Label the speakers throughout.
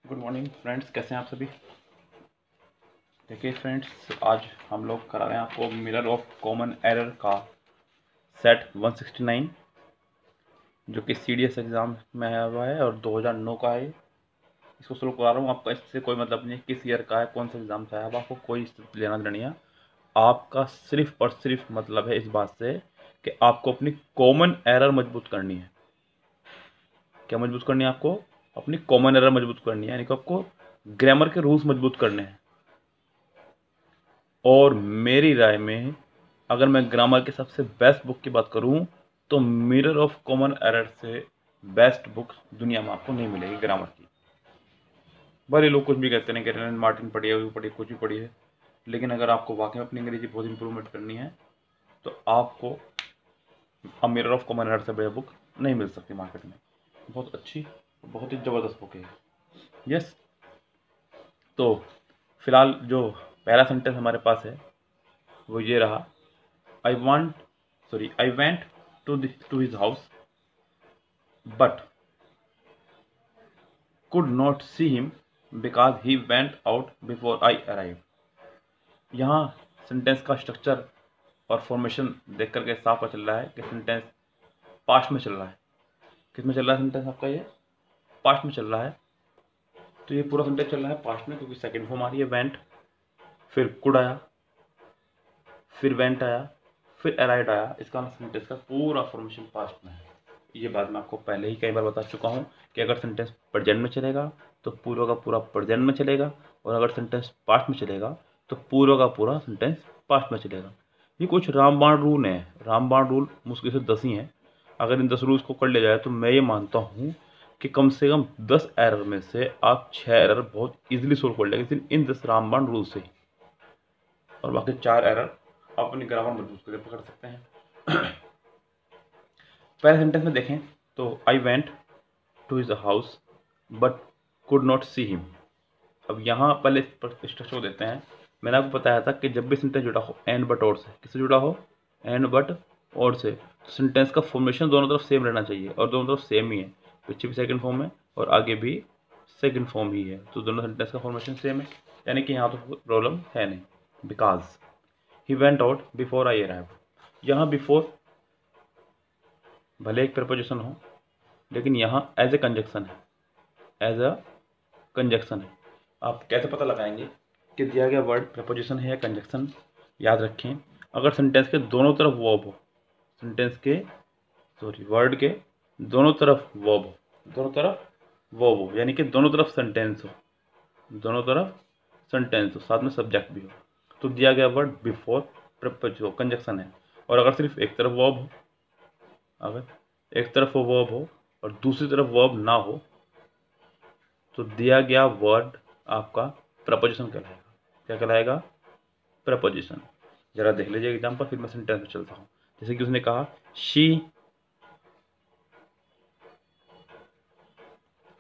Speaker 1: Good morning friends, कैसे हैं आप सभी। देखिए फ्रेंड्स, आज हम लोग करा रहे हैं आपको मिरर ऑफ कॉमन एरर का सेट 169, जो कि CDS एग्ज़ाम में आया हुआ है और 2009 का है। इसको सोल्व करा रहा हूँ। आपका इससे कोई मतलब नहीं है किस ईयर का है, कौन सा एग्ज़ाम से आया है, आपको कोई लेना देना नहीं है। आपका सिर्फ और सिर्फ मतलब है इस बात से कि आपको अपनी कॉमन एरर मजबूत करनी है। क्या मजबूत करनी है आपको? अपनी कॉमन एरर मजबूत करनी है, यानी कि आपको ग्रामर के रूल्स मजबूत करने हैं। और मेरी राय में अगर मैं ग्रामर की सबसे बेस्ट बुक की बात करूं तो मिरर ऑफ कॉमन एरर से बेस्ट बुक दुनिया में आपको नहीं मिलेगी ग्रामर की। भले लोग कुछ भी कहते हैं कि रेलन मार्टिन पढ़ी है, वो पढ़ी, कुछ भी पढ़ी है, लेकिन अगर आपको वाकई में अपनी अंग्रेजी बहुत इंप्रूवमेंट करनी है तो आपको अब मिरर ऑफ कॉमन एरर से बेस्ट बुक नहीं मिल सकती मार्केट में। बहुत अच्छी, बहुत ही ज़बरदस्त बुक है। यस, तो फिलहाल जो पहला सेंटेंस हमारे पास है वो ये रहा, I went to his house, but could not see him because he went out before I arrived. यहाँ सेंटेंस का स्ट्रक्चर और फॉर्मेशन देख करके साफ पता चल रहा है कि सेंटेंस पास्ट में चल रहा है। किस में चल रहा है सेंटेंस आपका? ये पास्ट में चल रहा है। तो ये पूरा सेंटेंस चल रहा है पास्ट में, क्योंकि सेकंड फॉर्म आ रही है वेंट, फिर कुड आया, फिर वेंट आया, फिर अराइव्ड आया। इसका सेंटेंस का पूरा फॉर्मेशन पास्ट में है। ये बात मैं आपको पहले ही कई बार बता चुका हूँ कि अगर सेंटेंस प्रेजेंट में चलेगा तो पूरा का पूरा प्रेजेंट में चलेगा, और अगर सेंटेंस पास्ट में चलेगा तो पूरा का पूरा सेंटेंस पास्ट में चलेगा। ये कुछ रामबाण रूल है। रामबाण रूल मुश्किल से 10 ही हैं। अगर इन 10 रूल्स को कर लिया जाए तो मैं ये मानता हूँ कि कम से कम 10 एरर में से आप 6 एरर बहुत ईजिली सोल्व कर लेंगे इन 10 रामबाण रूल से, और बाकी 4 एरर आप अपनी ग्रामर मजबूत करके पकड़ सकते हैं। पहले सेंटेंस में देखें तो I went to his house but could not see him. अब यहाँ पहले स्ट्रक्चर देते हैं। मैंने आपको बताया था कि जब भी सेंटेंस जुड़ा हो एंड बट और से, किससे जुड़ा हो? एंड बट और से, तो सेंटेंस का फॉर्मेशन दोनों तरफ सेम रहना चाहिए, और दोनों तरफ सेम ही है। पीछे भी सेकंड फॉर्म है और आगे भी सेकंड फॉर्म ही है, तो दोनों सेंटेंस का फॉर्मेशन सेम है, यानी कि यहाँ तो प्रॉब्लम है नहीं। Because he went out before I arrive, यहाँ बिफोर भले एक प्रपोजिशन हो लेकिन यहाँ एज ए कंजक्शन है, एज अ कंजक्शन है। आप कैसे पता लगाएंगे कि दिया गया वर्ड प्रपोजिशन है या कंजक्शन? याद रखें, अगर सेंटेंस के दोनों तरफ वर्ब हो, वर्ड के दोनों तरफ वर्ब हो, दोनों तरफ वर्ब हो, यानी कि दोनों तरफ सेंटेंस हो, दोनों तरफ सेंटेंस हो, साथ में सब्जेक्ट भी हो, तो दिया गया वर्ड बिफोर प्रपोजिशन कंजक्शन है। और अगर सिर्फ एक तरफ वर्ब हो, अगर एक तरफ वो वर्ब हो और दूसरी तरफ वर्ब ना हो, तो दिया गया वर्ड आपका प्रपोजिशन कहलाएगा। क्या कहलाएगा? प्रपोजिशन। जरा देख लीजिए एग्जाम्पल, फिर मैं सेंटेंस में चलता हूँ। जैसे कि उसने कहा she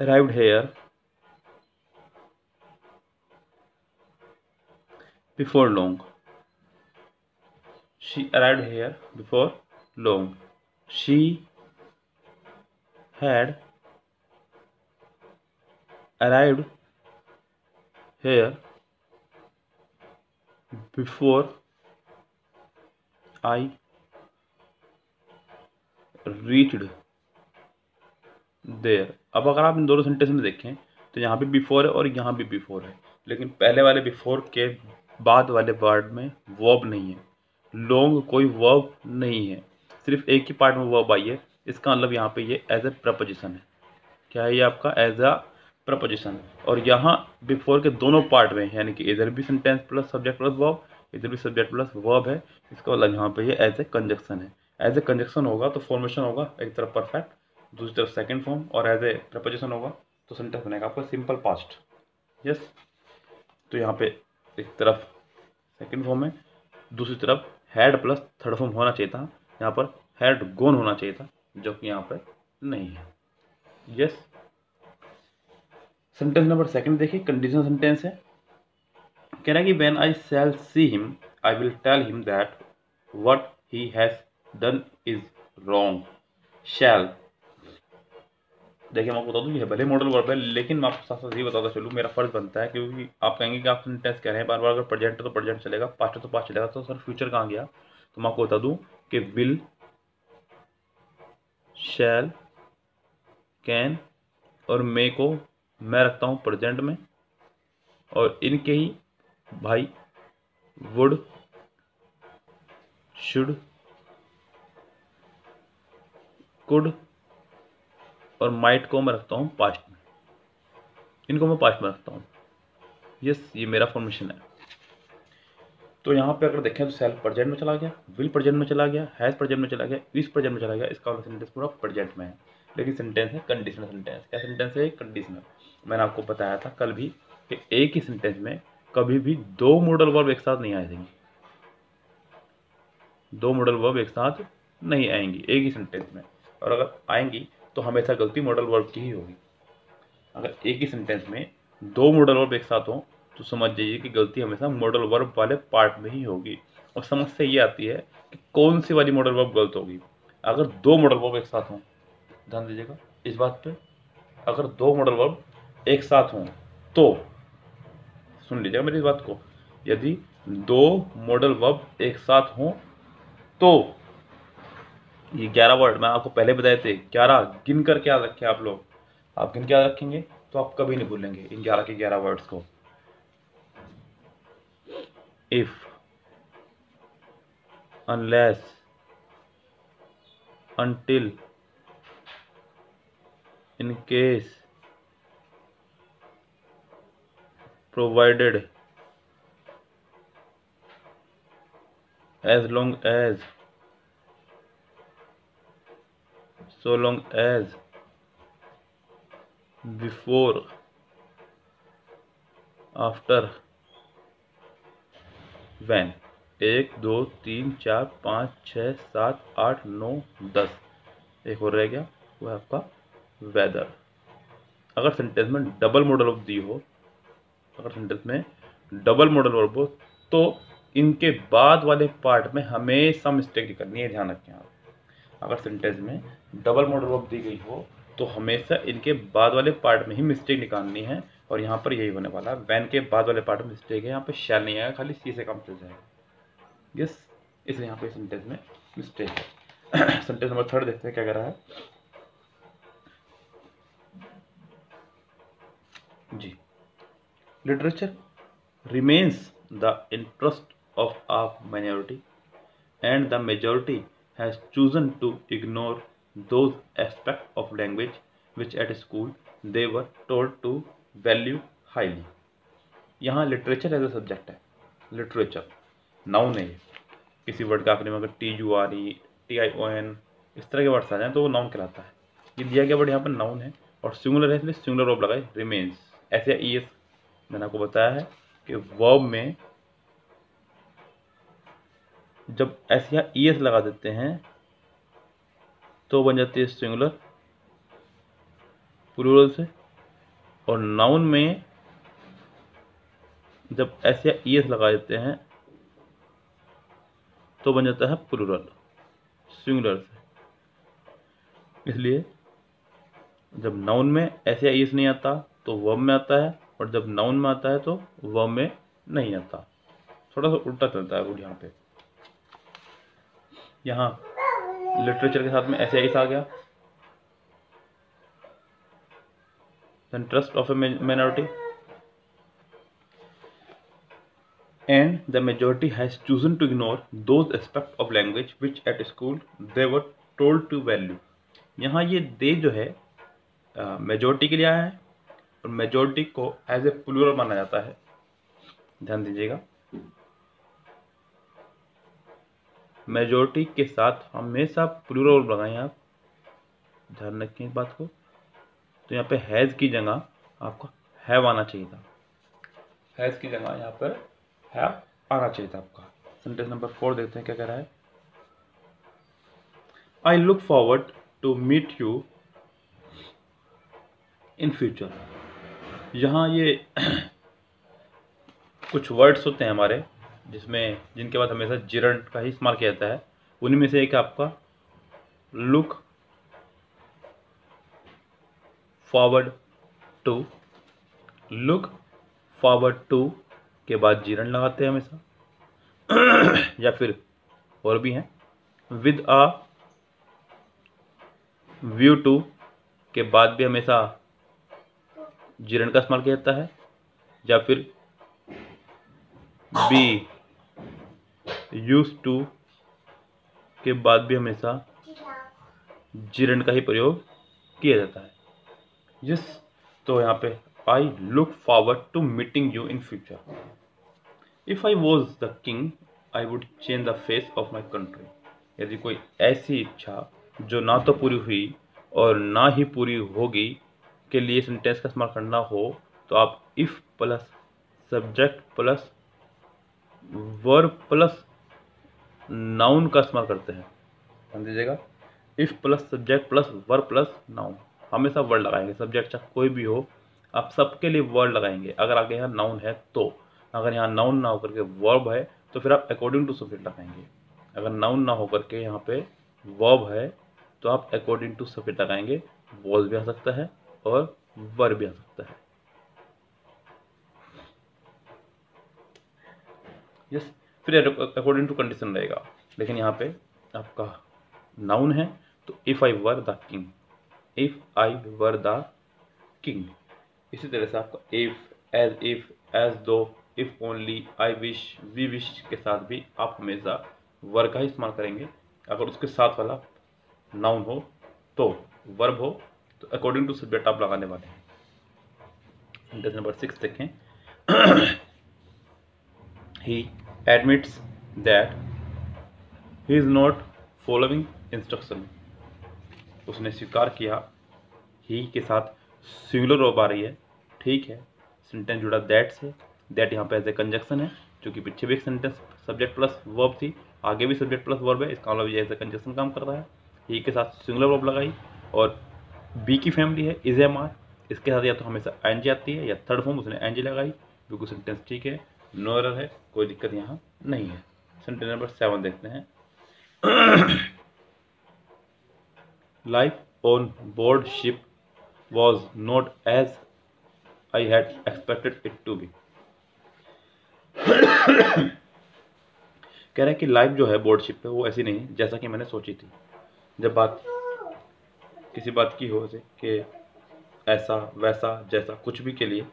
Speaker 1: arrived here before long. She arrived here before long. She had arrived here before I reached there. अब अगर आप इन दोनों सेंटेंस में देखें तो यहाँ भी बिफोर है और यहाँ भी बिफोर है, लेकिन पहले वाले बिफोर के बाद वाले वर्ड में वर्ब नहीं है। लॉन्ग कोई वर्ब नहीं है, सिर्फ एक ही पार्ट में वर्ब आई है। इसका मतलब यहाँ पे ये एज ए प्रपोजिशन है। क्या है ये आपका? As a preposition. और यहाँ बिफोर के दोनों पार्ट में, यानी कि इधर भी sentence plus subject plus verb, इधर भी सब्जेक्ट प्लस वर्ब है। इसका मतलब यहाँ पे ये एज ए कंजक्शन है। एज ए कंजक्शन होगा तो फॉर्मेशन होगा एक तरफ परफेक्ट, दूसरी तरफ सेकंड फॉर्म, और एज ए प्रपोजिशन होगा तो सेंटेंस बनेगा आपका सिंपल पास्ट। यस, तो यहाँ पे एक तरफ सेकंड फॉर्म है, दूसरी तरफ हैड प्लस थर्ड फॉर्म होना चाहिए था, यहाँ पर हैड गोन होना चाहिए था, जो कि यहाँ पर नहीं है। यस, सेंटेंस नंबर सेकंड देखिए, कंडीशनल सेंटेंस है। कह रहा है कि when I shall see him I will tell him that what he has done is wrong. Shall देखिए मैं आपको बता दूं, ये भले मॉडल वर्ब है, लेकिन मैं आपको साथ साथ ये बताता चलूँ, मेरा फर्ज बनता है, क्योंकि आप कहेंगे कि आप सेंटेंस कह रहे हैं बार बार, अगर प्रेजेंट है तो प्रेजेंट चलेगा, पास्ट है तो पास्ट चलेगा, तो सर फ्यूचर कहाँ गया? तो मैं आपको बता दूं कि विल, शैल, कैन और मे को मैं रखता हूँ प्रेजेंट में, और इनके ही भाई वुड, शुड, कुड और माइट को मैं रखता हूँ पास्ट में, इनको मैं पास्ट में रखता हूँ। यस, ये मेरा फॉर्मेशन है। तो यहाँ पे अगर देखें तो सेल्फ प्रेजेंट में चला गया, विल प्रेजेंट में चला गया, हैज प्रेजेंट में चला गया, इज प्रेजेंट में चला गया, इसका वाला सेंटेंस पूरा प्रेजेंट में है। लेकिन सेंटेंस है कंडीशनल सेंटेंस। क्या सेंटेंस है? कंडीशनल। मैंने आपको बताया था कल भी कि एक ही सेंटेंस में कभी भी दो मॉडल वर्ब एक साथ नहीं आएंगे, दो मॉडल वर्ब एक साथ नहीं आएंगी एक ही सेंटेंस में, और अगर आएंगी तो हमेशा गलती मॉडल वर्ब की ही होगी। अगर एक ही सेंटेंस में दो मॉडल वर्ब एक साथ हो तो समझ जाइए कि गलती हमेशा मॉडल वर्ब वाले पार्ट में ही होगी। और समस्या ये आती है कि कौन सी वाली मॉडल वर्ब गलत होगी। अगर दो मॉडल वर्ब एक साथ हों, ध्यान दीजिएगा इस बात पे, अगर दो मॉडल वर्ब एक साथ हों तो सुन लीजिएगा मेरी इस बात को, यदि दो मॉडल वर्ब एक साथ हों तो ये 11 वर्ड मैं आपको पहले बताए थे, 11 गिन कर क्या रखे आप लोग, आप गिन क्या रखेंगे तो आप कभी नहीं भूलेंगे इन 11 के 11 वर्ड्स को। If, unless, until, in case, provided, as long as, so long as, before, after, when। 1 2 3 4 5 6 7 8 9 10, एक और रह गया, वो है आपका वेदर। अगर सेंटेंस में डबल मॉडल वर्ब दी हो, अगर सेंटेंस में डबल मॉडल वर्ब हो तो इनके बाद वाले पार्ट में हमेशा मिस्टेक नहीं करनी है, ध्यान रखें आप। अगर सेंटेंस में डबल मॉडल वर्ब दी गई हो तो हमेशा इनके बाद वाले पार्ट में ही मिस्टेक निकालनी है, और यहाँ पर यही होने वाला है। वैन के बाद वाले पार्ट में मिस्टेक है, यहाँ पे शैल नहीं आएगा, खाली सी से काम चल जाएगा। यस, इसलिए यहाँ पे सेंटेंस में मिस्टेक है। सेंटेंस नंबर 3 देखते हैं क्या कह रहा है जी। Literature remains the interest of a minority, and the majority has chosen to ignore those aspects of language which at school they were told to value highly। यहाँ लिटरेचर एज ए सब्जेक्ट है, literature noun है, किसी word का आखिरी में अगर TURE, TION इस तरह के वर्ड्स आ जाए तो वो नाउन कहलाता है। ये दिया गया वर्ड यहाँ पर नाउन है और सिंगुलर है, इसलिए सिंगुलर वर्ब लगाए रिमेन्स। ऐसे ES मैंने आपको बताया है कि वर्ब में जब एस या ES लगा देते हैं तो बन जाती है सिंगुलर प्लूरल से, और नाउन में जब एस या ES लगा देते हैं तो बन जाता है प्लूरल सिंगुलर से। इसलिए जब नाउन में एस या ES नहीं आता तो वर्ब में आता है, और जब नाउन में आता है तो वर्ब में नहीं आता। थोड़ा सा उल्टा चलता है रूल यहाँ पे। यहाँ लिटरेचर के साथ में एस या ES आ गया, the interest of a minority, and the majority has chosen to ignore those aspects of language which at school they were told to value। यहाँ ये दे जो है मेजोरिटी के लिए आया है, और मेजोरिटी को एज ए प्लूरल माना जाता है, ध्यान दीजिएगा। मेजोरिटी के साथ हमेशा प्लूरल लगाएं आप, ध्यान रखें इस बात को। तो यहाँ पे हैज़ की जगह आपका हैव आना चाहिए था, हैज़ की जगह यहाँ पर हैव आना चाहिए था आपका। सेंटेंस नंबर 4 देखते हैं क्या कह रहा है। I look forward to meet you in future. यहाँ ये कुछ वर्ड्स होते हैं हमारे जिनके बाद हमेशा जिरंट का ही इस्तेमाल किया जाता है। उन्हीं में से एक आपका look forward to, look forward to के बाद जीरन लगाते हैं हमेशा या फिर और भी हैं, विद अ व्यू टू के बाद भी हमेशा जीरन का इस्तेमाल किया जाता है, या फिर बी यूज टू के बाद भी हमेशा जीरन का ही प्रयोग किया जाता है। यस, तो यहाँ पे I look forward to meeting you in future. If I was the king I would change the face of my country. यदि कोई ऐसी इच्छा जो ना तो पूरी हुई और ना ही पूरी होगी के लिए सेंटेंस का इस्तेमाल करना हो तो आप if plus subject plus verb plus noun का इस्तेमाल करते हैं। ध्यान दीजिएगा, if plus subject plus verb plus noun, हमेशा वर्ड लगाएंगे, सब्जेक्ट चाहे कोई भी हो आप सबके लिए वर्ड लगाएंगे। अगर आगे यहाँ नाउन है तो, अगर यहाँ नाउन ना होकर के वर्ब है तो फिर आप अकॉर्डिंग टू सब्जेक्ट लगाएंगे। अगर नाउन ना होकर के यहाँ पे वर्ब है तो आप अकॉर्डिंग टू सब्जेक्ट लगाएंगे। वॉज भी आ सकता है और वर्ब भी आ सकता है। यस, फिर अकॉर्डिंग टू कंडीशन रहेगा, लेकिन यहाँ पे आपका नाउन है तो if I were the king, if I were the king. इसी तरह से आपका if, as though, if only, I wish, we wish के साथ भी आप हमेशा वर का ही इस्तेमाल करेंगे। अगर उसके साथ वाला नाउन हो तो, वर्ब हो तो अकॉर्डिंग टू सब्जेक्ट आप लगाने वाले हैं। सेंटेंस नंबर 6 देखें। He admits that he is not following instruction. उसने स्वीकार किया, ही के साथ सिंगुलर वर्ब आ रही है, ठीक है, सेंटेंस जुड़ा दैट से, दैट यहाँ पे एज ए कंजक्शन है, क्योंकि पीछे भी एक सेंटेंस सब्जेक्ट प्लस वर्ब थी, आगे भी सब्जेक्ट प्लस वर्ब है, इसका मतलब ये एज ए कंजक्शन काम कर रहा है। ही के साथ सिंगुलर वर्ब लगाई और बी की फैमिली है इज एम आर, इसके साथ या तो हमेशा एनजी आती है या थर्ड फॉर्म उसने एनजी लगाई, बिल्कुल सेंटेंस ठीक है, नो एरर है, कोई दिक्कत यहाँ नहीं है। सेंटेंस नंबर 7 देखते हैं। Life on board ship was not as I had expected it to be. कह रहा है कि लाइफ जो है बोर्ड शिप पे वो ऐसी नहीं जैसा कि मैंने सोची थी। जब बात किसी बात की हो जैसे कि ऐसा वैसा जैसा कुछ भी के लिए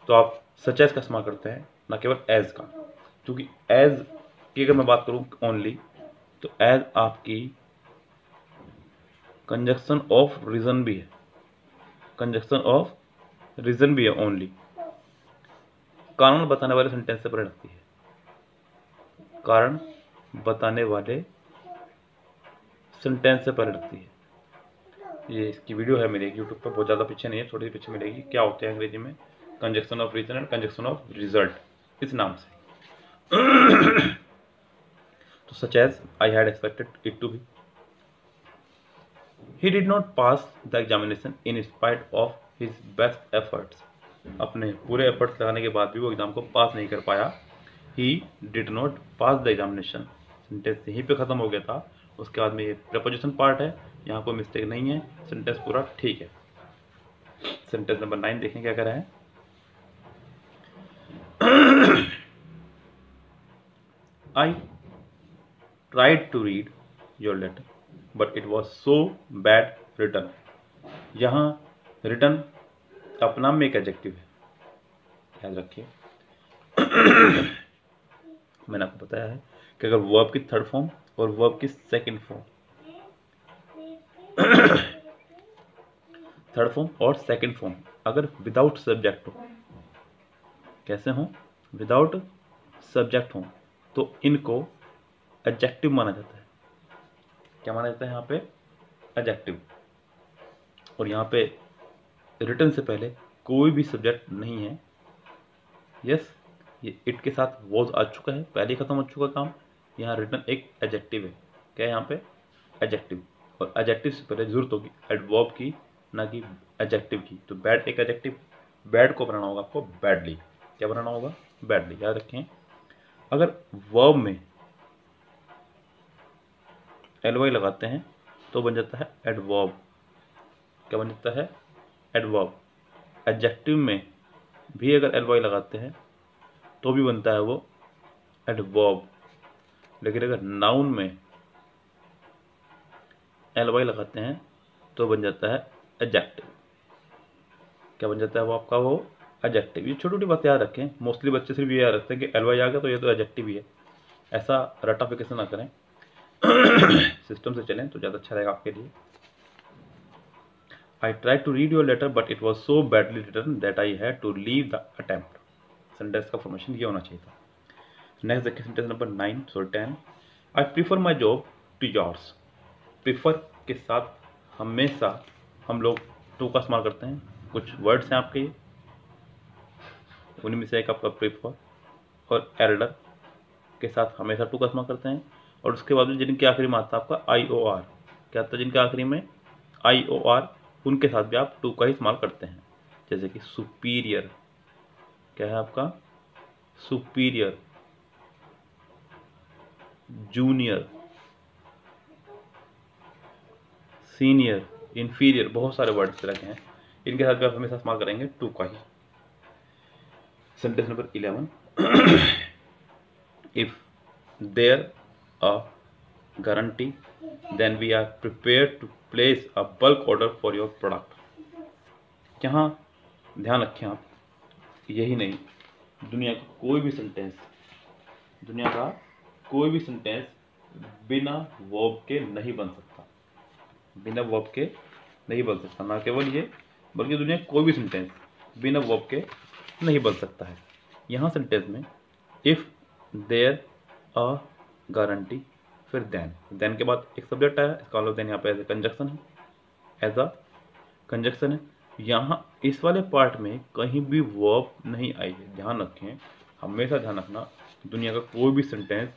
Speaker 1: तो आप सच एज का इस्तेमाल करते हैं, ना केवल एज का। क्योंकि एज की अगर मैं बात करूं ओनली तो एज आपकी कंजक्शन ऑफ रीजन भी है, कंजक्शन ऑफ रीजन भी है ओनली, कारण बताने वाले सेंटेंस से परे लगती है, कारण बताने वाले सेंटेंस से परे लगती है। ये इसकी वीडियो है मेरे यूट्यूब पर, बहुत ज़्यादा पीछे नहीं है, थोड़ी सी पीछे मिलेगी, क्या होते हैं अंग्रेजी में conjunction of reason and conjunction of result, इस नाम से। तो such as I had expected it to be. He did not pass the examination in spite of his best efforts. अपने पूरे एफर्ट्स लगाने के बाद भी वो एग्जाम को पास नहीं कर पाया। ही did not pass the examination, sentence यहीं पे खत्म हो गया था। उसके बाद में ये प्रपोजिशन पार्ट है, यहाँ कोई मिस्टेक नहीं है, सेंटेंस पूरा ठीक है। सेंटेंस नंबर 9 देखें क्या कह रहा है। I tried to read your letter, but it was so bad written. यहाँ written अपना में एक एडजेक्टिव है, याद रखिए। मैंने आपको बताया है कि अगर वर्ब की थर्ड फॉर्म और वर्ब की सेकंड फॉर्म, थर्ड फॉर्म और सेकंड फॉर्म अगर विदाउट सब्जेक्ट हो, कैसे हो, विदाउट सब्जेक्ट हो, तो इनको एडजेक्टिव माना जाता है। क्या माना जाता है यहाँ पे, एडजेक्टिव। और यहाँ पे रिटन से पहले कोई भी सब्जेक्ट नहीं है। यस, ये इट के साथ वॉज आ चुका है, पहले खत्म हो चुका काम। यहाँ रिटन एक एडजेक्टिव है, क्या है यहाँ पे, एडजेक्टिव। और एडजेक्टिव से पहले जरूरत होगी एडवर्ब की, ना कि एडजेक्टिव की। तो बैड एक एडजेक्टिव, बैड को बनाना होगा आपको बैडली। क्या बनाना होगा, बैडली, याद रखें। अगर वर्ब में एलवाई लगाते हैं तो बन जाता है एडवर्ब। क्या बन जाता है, एडवर्ब। एडजेक्टिव में भी अगर एल वाई लगाते हैं तो भी बनता है वो एडवर्ब, लेकिन अगर नाउन में एल वाई लगाते हैं तो बन जाता है एडजेक्टिव। क्या बन जाता है वो आपका, वो एडजेक्टिव। ये छोटी छोटी बातें याद रखें, मोस्टली बच्चे सिर्फ ये याद रखते हैं कि एल वाई आ गया तो ये तो एडजेक्टिव ही है। ऐसा रटाफिकेशन ना करें, सिस्टम से चलें तो ज़्यादा अच्छा रहेगा आपके लिए। I tried to read your letter but it was so badly written that I had to leave the attempt। Sentence का फॉर्मेशन ये होना चाहिए था। नेक्स्ट देखिए sentence number 9 sorry 10। I prefer my job to yours। Prefer के साथ हमेशा हम लोग टू का इस्तेमाल करते हैं। कुछ वर्ड्स हैं आपके ये, उनमें से एक आपका प्रीफर और एल्डर के साथ हमेशा टू का इस्तेमाल करते हैं। और उसके बाद में जिनके आखिरी में आता है आपका आई ओ आर, क्या आता है जिनके आखिरी में आई ओ आर, उनके साथ भी आप टू का ही इस्तेमाल करते हैं। जैसे कि सुपीरियर, क्या है आपका सुपीरियर, जूनियर, सीनियर, इंफीरियर, बहुत सारे वर्ड इस तरह के हैं, इनके साथ भी आप हमेशा इस्तेमाल करेंगे टू का ही। Sentence number 11। If there a guarantee then we are prepared to place a bulk order for your product. यहाँ ध्यान रखें आप, यही नहीं, दुनिया का कोई भी सेंटेंस, दुनिया का कोई भी सेंटेंस बिना वर्ब के नहीं बन सकता, बिना वर्ब के नहीं बन सकता। ना केवल ये, बल्कि दुनिया का कोई भी सेंटेंस बिना वर्ब के नहीं बन सकता है। यहाँ सेंटेंस में इफ देयर अ गारंटी, फिर देन के बाद एक सब्जेक्ट आया, इसका मतलब देन यहाँ पे एज ए कंजक्शन है, एज अ कंजक्शन है। यहाँ इस वाले पार्ट में कहीं भी वर्ब नहीं आई है, ध्यान रखें, हमेशा ध्यान रखना, दुनिया का कोई भी सेंटेंस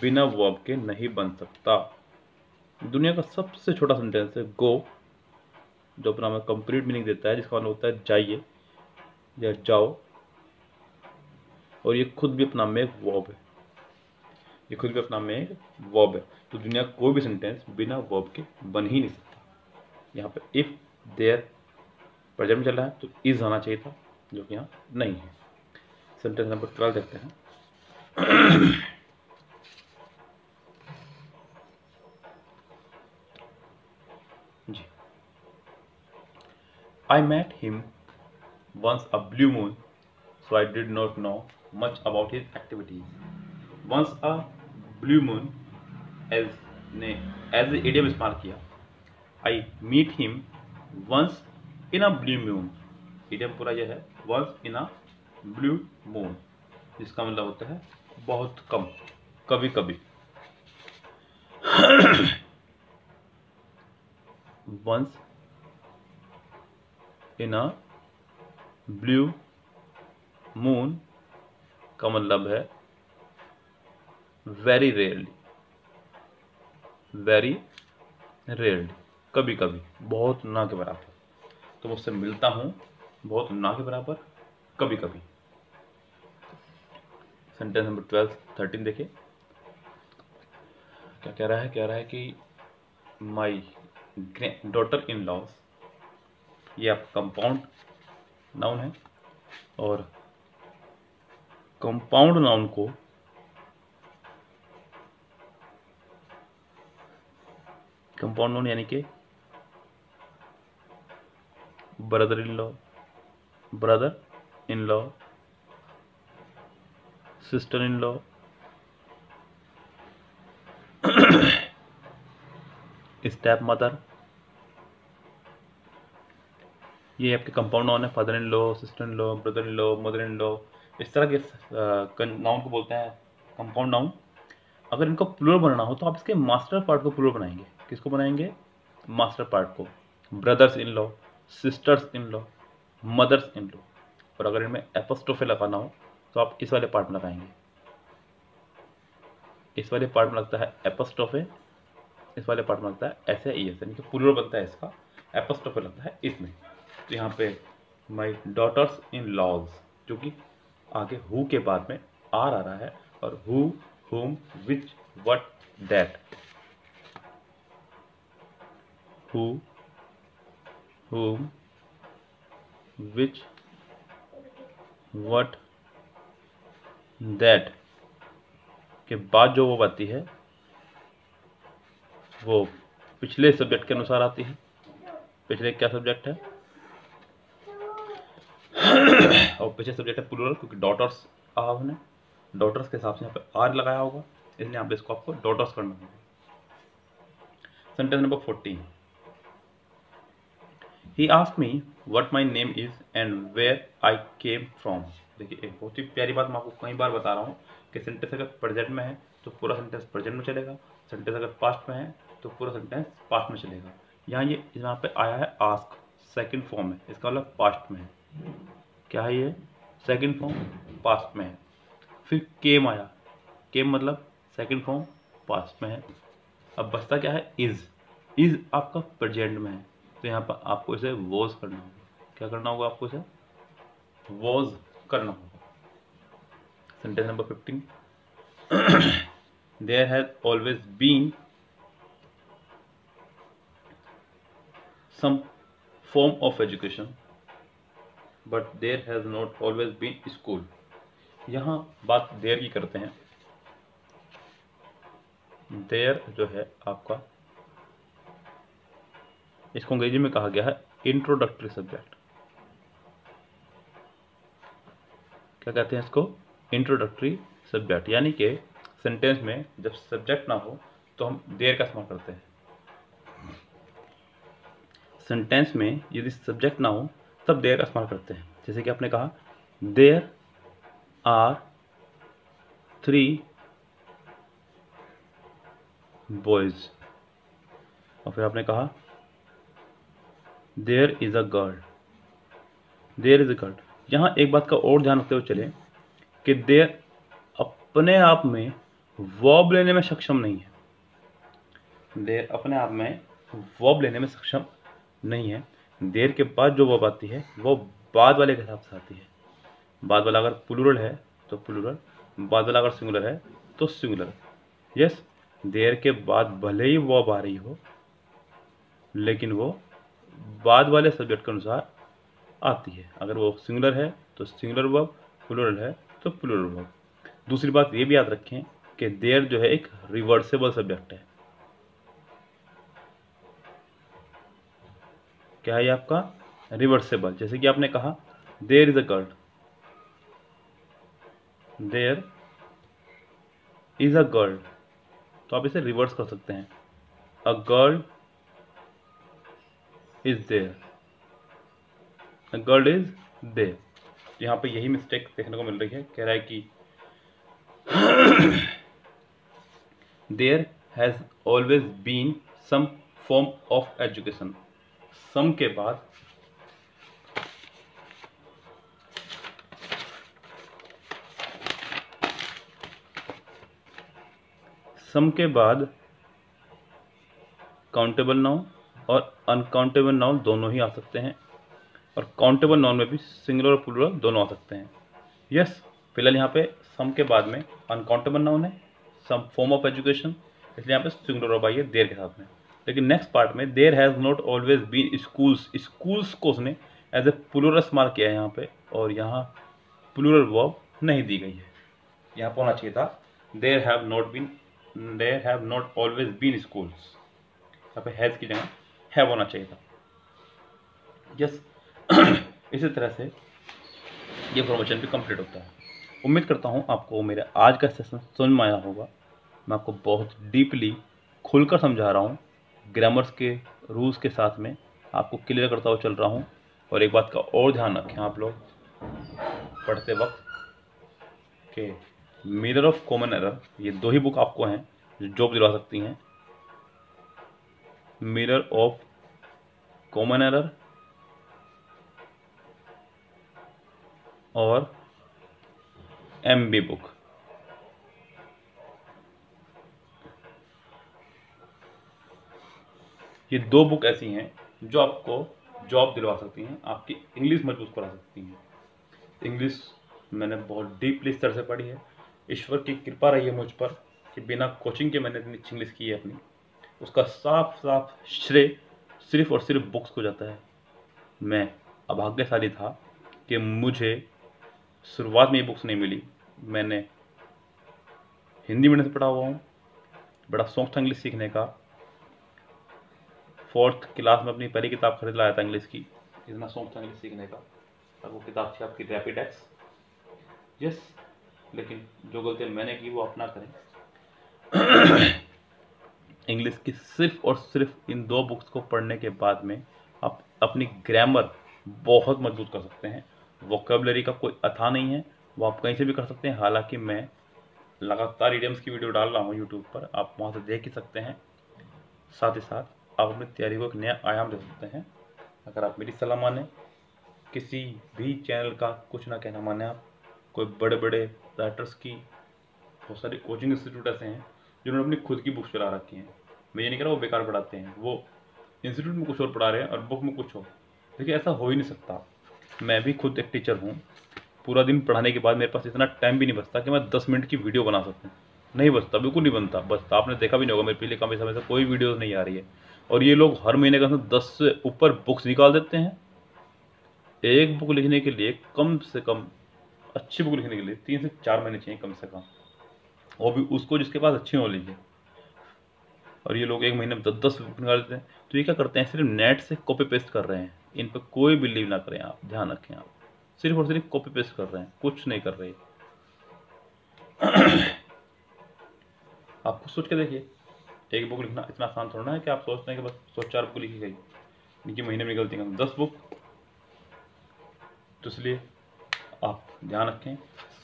Speaker 1: बिना वर्ब के नहीं बन सकता। दुनिया का सबसे छोटा सेंटेंस है गो, जो अपना में कंप्लीट मीनिंग देता है, जिसका मतलब होता है जाइए या जाओ, और ये खुद भी अपना में एक वर्ब है, ये खुद भी अपना में एक वर्ब है। तो दुनिया का कोई भी सेंटेंस बिना वर्ब के बन ही नहीं सकता। यहाँ पे इफ देयर प्रेजेंट में चल रहा है तो इज आना चाहिए था, जो कि यहाँ नहीं है। सेंटेंस नंबर 12 देखते हैं। जी, I met him once a blue moon, so I did not know much about his activities। Once a blue moon as idiom इस्तेमाल किया। I meet him once in a blue moon, idiom पूरा यह है once in a blue moon, जिसका मतलब होता है बहुत कम, कभी कभी। once in a blue moon का मतलब है वेरी रेयरली, वेरी रेयरली, कभी कभी, बहुत ना के बराबर। तो मुझसे मिलता हूं बहुत ना के बराबर, कभी कभी। सेंटेंस नंबर 13 देखिए, क्या कह रहा है, कह रहा है कि माई डॉटर इन लॉज, ये आप कंपाउंड नाउन है, और कंपाउंड नाउन को कंपाउंड नाउन यानी कि brother in law, brother in law, sister in law, step mother, ये आपके कंपाउंड नाउन है। Father in law, sister in law, brother in law, mother in law, इस तरह के नाउन को बोलते हैं कंपाउंड नाउन। अगर इनको प्लूरल बनाना हो तो आप इसके मास्टर पार्ट को प्लूरल बनाएंगे। किसको बनाएंगे? मास्टर पार्ट को। Brothers in law, sisters in law, mother's in law. और अगर इनमें एपोस्ट्रोफे लगाना हो तो आप इस वाले पार्ट में लगाएंगे। इस वाले पार्ट में लगता है एपोस्ट्रोफे, इस वाले पार्ट में लगता है ऐसे ई एस, यानी कि प्लूरल बनता है इसका, एपोस्ट्रोफे लगता है इसमें। तो यहाँ पे माई डॉटर्स इन लॉज, जो कि आगे हु के बाद में आर आ रहा है, और who, whom, which, what, that, who, whom, which, what, that के बाद जो वो आती है वो पिछले सब्जेक्ट के अनुसार आती है। पिछले क्या सब्जेक्ट है और पिछले सब्जेक्ट है प्लूरल, क्योंकि डॉटर्स कहा हमने, डॉटर्स के हिसाब से यहाँ पे आर लगाया होगा, इसलिए यहाँ पे इसको आपको डॉटर्स करना होगा। Sentence number 14, he asked me what my name is and where I came from. देखिए एक बहुत ही प्यारी बात मैं आपको कई बार बता रहा हूँ कि सेंटेंस अगर प्रेजेंट में है तो पूरा सेंटेंस प्रेजेंट में चलेगा, सेंटेंस अगर पास्ट में है तो पूरा सेंटेंस पास्ट में चलेगा। यहाँ पे आया है आस्क, सेकंड फॉर्म है, इसका मतलब पास्ट में है। क्या है ये? सेकंड फॉर्म पास्ट में है। फिर केम आया, केम मतलब सेकंड फॉर्म पास्ट में है। अब बचता क्या है? इज आपका प्रेजेंट में है, तो यहाँ पर आपको इसे वॉज करना होगा। क्या करना होगा आपको? इसे वॉज करना होगा। Sentence number 15, there has always been some form of education but there has not always been school. यहाँ बात देयर की करते हैं। देयर जो है आपका, इसको अंग्रेजी में कहा गया है इंट्रोडक्टरी सब्जेक्ट। क्या कहते हैं इसको? Introductory subject. यानी कि सेंटेंस में जब सब्जेक्ट ना हो तो हम देयर का इस्तेमाल करते हैं। सेंटेंस में यदि सब्जेक्ट ना हो तब देयर का इस्तेमाल करते हैं। जैसे कि आपने कहा देयर आर 3 बॉयज, और फिर आपने कहा there is a girl, there is a girl. यहाँ एक बात का और ध्यान रखते हुए चले कि देयर अपने आप में वर्ब लेने में सक्षम नहीं है। देयर अपने आप में वर्ब लेने में सक्षम नहीं है। देयर के बाद जो वर्ब आती है वो बाद वाले के हिसाब से आती है। बाद वाला अगर प्लूरल है तो प्लूरल, बाद वाला अगर सिंगुलर है तो सिंगुलर। यस, देयर के बाद भले ही वर्ब आ रही हो लेकिन वो बाद वाले सब्जेक्ट के अनुसार आती है। अगर वो सिंगुलर है तो सिंगुलर वर्ब, प्लूरल है तो प्लूरल वर्ब। दूसरी बात ये भी याद रखें कि देयर जो है एक रिवर्सेबल सब्जेक्ट है। क्या है ये आपका? रिवर्सेबल। जैसे कि आपने कहा there is a girl, there is a girl, तो आप इसे रिवर्स कर सकते हैं, a girl is there, a girl is there. यहाँ पे यही मिस्टेक देखने को मिल रही है। कह रहा है कि there has always been some form of education. Some के बाद काउंटेबल नाउन और अनकाउंटेबल नाउन दोनों ही आ सकते हैं, और काउंटेबल नाउन में भी सिंगुलर और प्लूरल दोनों आ सकते हैं। यस, फिलहाल यहाँ पे सम के बाद में अनकाउंटेबल नाउन है, सम फॉर्म ऑफ एजुकेशन, इसलिए यहाँ पे सिंगुलर वर्ब आई है देयर के साथ में। लेकिन नेक्स्ट पार्ट में there has not always been schools, schools को उसने एज ए प्लूरल इस्तेमाल किया है यहाँ पे, और यहाँ प्लूरल वर्ब नहीं दी गई है। यहाँ पर होना चाहिए था there have not always been schools, यहाँ पे हैज़ की जगह हैव होना चाहिए था। यस, इसी तरह से ये फॉर्मेशन भी कंप्लीट होता है। उम्मीद करता हूँ आपको मेरा आज का सेशन समझ में आया होगा। मैं आपको बहुत डीपली खुलकर समझा रहा हूँ, ग्रामर्स के रूल्स के साथ में आपको क्लियर करता हुआ चल रहा हूँ। और एक बात का और ध्यान रखें आप लोग पढ़ते वक्त कि मिरर ऑफ कॉमन एरर, ये 2 ही बुक आपको हैं जो जॉब दिलवा सकती हैं। मिरर ऑफ कॉमन एरर और MB बुक। ये 2 बुक ऐसी हैं जो आपको जॉब दिलवा सकती हैं, आपकी इंग्लिश मजबूत करा सकती हैं। इंग्लिश मैंने बहुत डीपली स्तर से पढ़ी है। ईश्वर की कृपा रही है मुझ पर कि बिना कोचिंग के मैंने इतनी अच्छी इंग्लिश की है अपनी। उसका साफ साफ श्रेय सिर्फ और सिर्फ बुक्स को जाता है। मैं अभाग्यशाली था कि मुझे शुरुआत में ये बुक्स नहीं मिली। मैंने हिंदी मीडियम से पढ़ा हुआ हूँ, बड़ा शौक था इंग्लिश सीखने का। 4th क्लास में अपनी पहली किताब खरीद लाया था इंग्लिश की, इतना शौक था इंग्लिश सीखने का। और वो किताब थी आपकी रैपिड एक्स। यस, लेकिन जो गलतियाँ मैंने की वो आप ना करें। इंग्लिश की सिर्फ और सिर्फ इन 2 बुक्स को पढ़ने के बाद में आप अपनी ग्रामर बहुत मजबूत कर सकते हैं। वोकेबलरी का कोई अथा नहीं है, वो आप कहीं से भी कर सकते हैं। हालांकि मैं लगातार इडियम्स की वीडियो डाल रहा हूँ यूट्यूब पर, आप वहाँ से देख ही सकते हैं। साथ ही साथ आप अपनी तैयारी को एक नया आयाम दे सकते हैं अगर आप मेरी सलाह माने। किसी भी चैनल का कुछ ना कहना माने आप। कोई बड़े बड़े राइटर्स की बहुत सारे कोचिंग इंस्टीट्यूट ऐसे हैं जिन्होंने अपनी खुद की बुक्स चला रखी हैं। मैं ये नहीं कह रहा वो बेकार पढ़ाते हैं, वो इंस्टीट्यूट में कुछ और पढ़ा रहे हैं और बुक में कुछ हो। देखिए ऐसा हो ही नहीं सकता। मैं भी खुद एक टीचर हूँ, पूरा दिन पढ़ाने के बाद मेरे पास इतना टाइम भी नहीं बचता कि मैं 10 मिनट की वीडियो बना सकूँ। नहीं बचता, बिल्कुल नहीं बनता। बस आपने देखा भी नहीं होगा, मेरे पिछले काफ़ी समय से कोई वीडियो नहीं आ रही है। और ये लोग हर महीने का 10 से ऊपर बुक्स निकाल देते हैं। एक बुक लिखने के लिए कम से कम, अच्छी बुक लिखने के लिए 3 से 4 महीने चाहिए कम से कम, वो भी उसको जिसके पास अच्छी नॉलेज है। और ये लोग एक महीने में 10-10 बुक निकाल देते हैं। तो ये क्या करते हैं, सिर्फ नेट से कॉपी पेस्ट कर रहे हैं। इन पर कोई बिलीव ना करें आप, ध्यान रखें आप, सिर्फ और सिर्फ कॉपी पेस्ट कर रहे हैं, कुछ नहीं कर रहे। आप खुद सोच के देखिए, एक बुक लिखना इतना आसान थोड़ा है कि आप सोचते हैं कि बस 104 बुक लिखी गई, इनकी महीने में निकलती हैं 10 बुक। तो इसलिए आप ध्यान रखें,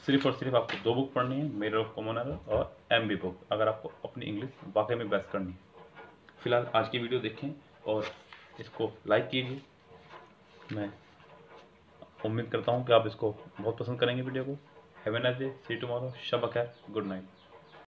Speaker 1: सिर्फ और सिर्फ आपको 2 बुक पढ़नी है, मेरर ऑफ कॉमन एरर और एमबी बुक, अगर आपको अपनी इंग्लिश वाकई में बेस्ट करनी है। फिलहाल आज की वीडियो देखें और इसको लाइक कीजिए। मैं उम्मीद करता हूँ कि आप इसको बहुत पसंद करेंगे वीडियो को। Have a nice day, see you tomorrow, शब खैर, गुड नाइट।